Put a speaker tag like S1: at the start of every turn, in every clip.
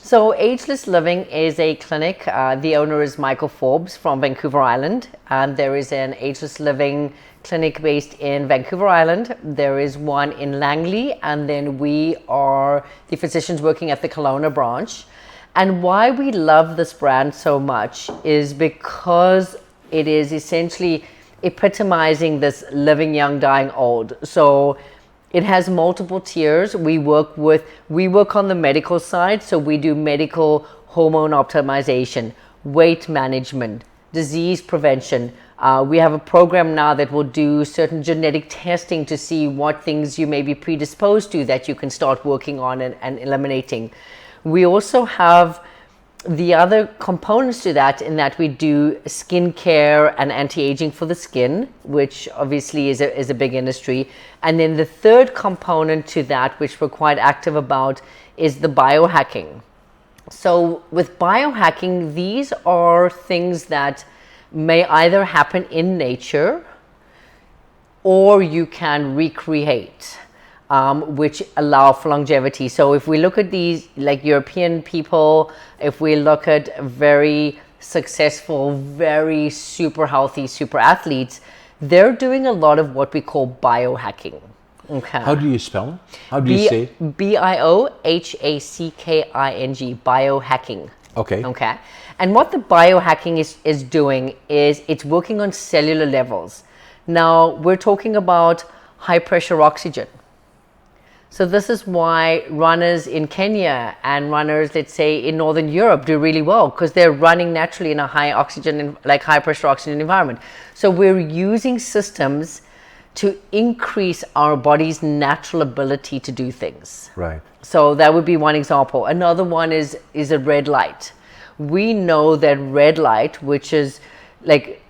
S1: So Ageless Living is a clinic. The owner is Michael Forbes from Vancouver Island. And there is an Ageless Living clinic based in Vancouver Island. There is one in Langley, and then we are the physicians working at the Kelowna branch. And why we love this brand so much is because it is essentially epitomizing this living young, dying old. So it has multiple tiers. We work on the medical side, so we do medical hormone optimization, weight management, disease prevention. We have a program now that will do certain genetic testing to see what things you may be predisposed to that you can start working on and eliminating. We also have the other components to that, in that we do skincare and anti-aging for the skin, which obviously is a big industry. And then the third component to that, which we're quite active about, is the biohacking. So with biohacking, these are things that may either happen in nature or you can recreate. Which allow for longevity. So if we look at these, like European people, if we look at very successful, very super healthy, super athletes, they're doing a lot of what we call biohacking. Okay.
S2: How do you spell it? How do you say it?
S1: biohacking, biohacking.
S2: Okay.
S1: Okay. And what the biohacking is doing is it's working on cellular levels. Now we're talking about high pressure oxygen. So this is why runners in Kenya and runners, let's say, in Northern Europe do really well, because they're running naturally in a high oxygen, like high pressure oxygen environment. So we're using systems to increase our body's natural ability to do things.
S2: Right.
S1: So that would be one example. Another one is a red light. We know that red light, which is like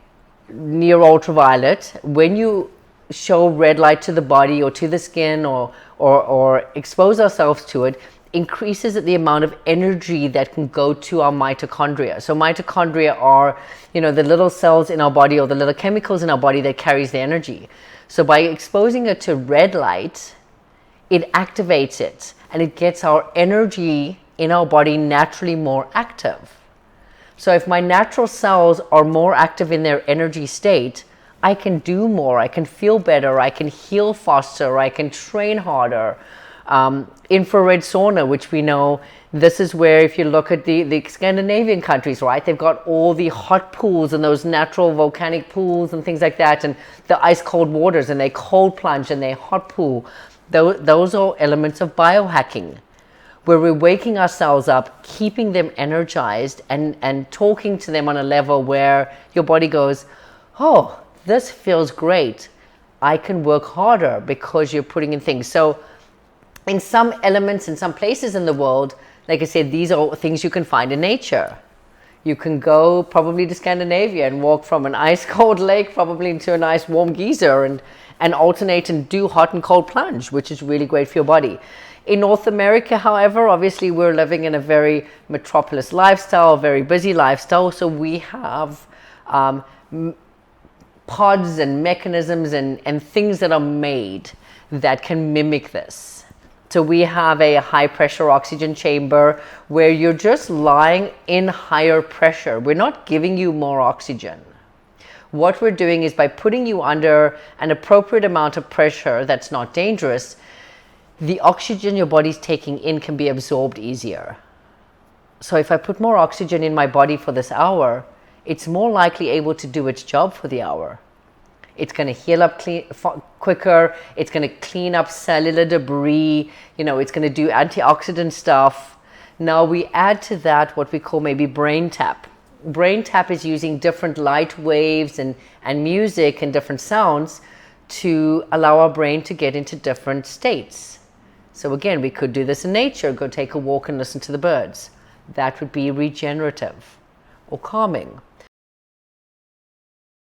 S1: near ultraviolet, when you show red light to the body or to the skin or expose ourselves to it, increases the amount of energy that can go to our mitochondria. So mitochondria are, the little cells in our body, or the little chemicals in our body that carries the energy. So by exposing it to red light, it activates it and it gets our energy in our body naturally more active. So if my natural cells are more active in their energy state, I can do more, I can feel better, I can heal faster, I can train harder. Infrared sauna, which we know, this is where, if you look at the Scandinavian countries, right, they've got all the hot pools and those natural volcanic pools and things like that, and the ice cold waters, and they cold plunge and they hot pool. Those are elements of biohacking, where we're waking ourselves up, keeping them energized, and talking to them on a level where your body goes, oh, this feels great. I can work harder because you're putting in things. So in some elements, in some places in the world, like I said, these are things you can find in nature. You can go probably to Scandinavia and walk from an ice cold lake probably into a nice warm geyser and alternate and do hot and cold plunge, which is really great for your body. In North America, however, obviously we're living in a very metropolis lifestyle, very busy lifestyle. So we have pods and mechanisms and things that are made that can mimic this. So we have a high pressure oxygen chamber where you're just lying in higher pressure. We're not giving you more oxygen. What we're doing is, by putting you under an appropriate amount of pressure that's not dangerous, the oxygen your body's taking in can be absorbed easier. So if I put more oxygen in my body for this hour, it's more likely able to do its job for the hour. It's going to heal up quicker. It's going to clean up cellular debris. It's going to do antioxidant stuff. Now we add to that what we call maybe brain tap. Brain tap is using different light waves and music and different sounds to allow our brain to get into different states. So again, we could do this in nature. Go take a walk and listen to the birds. That would be regenerative or calming.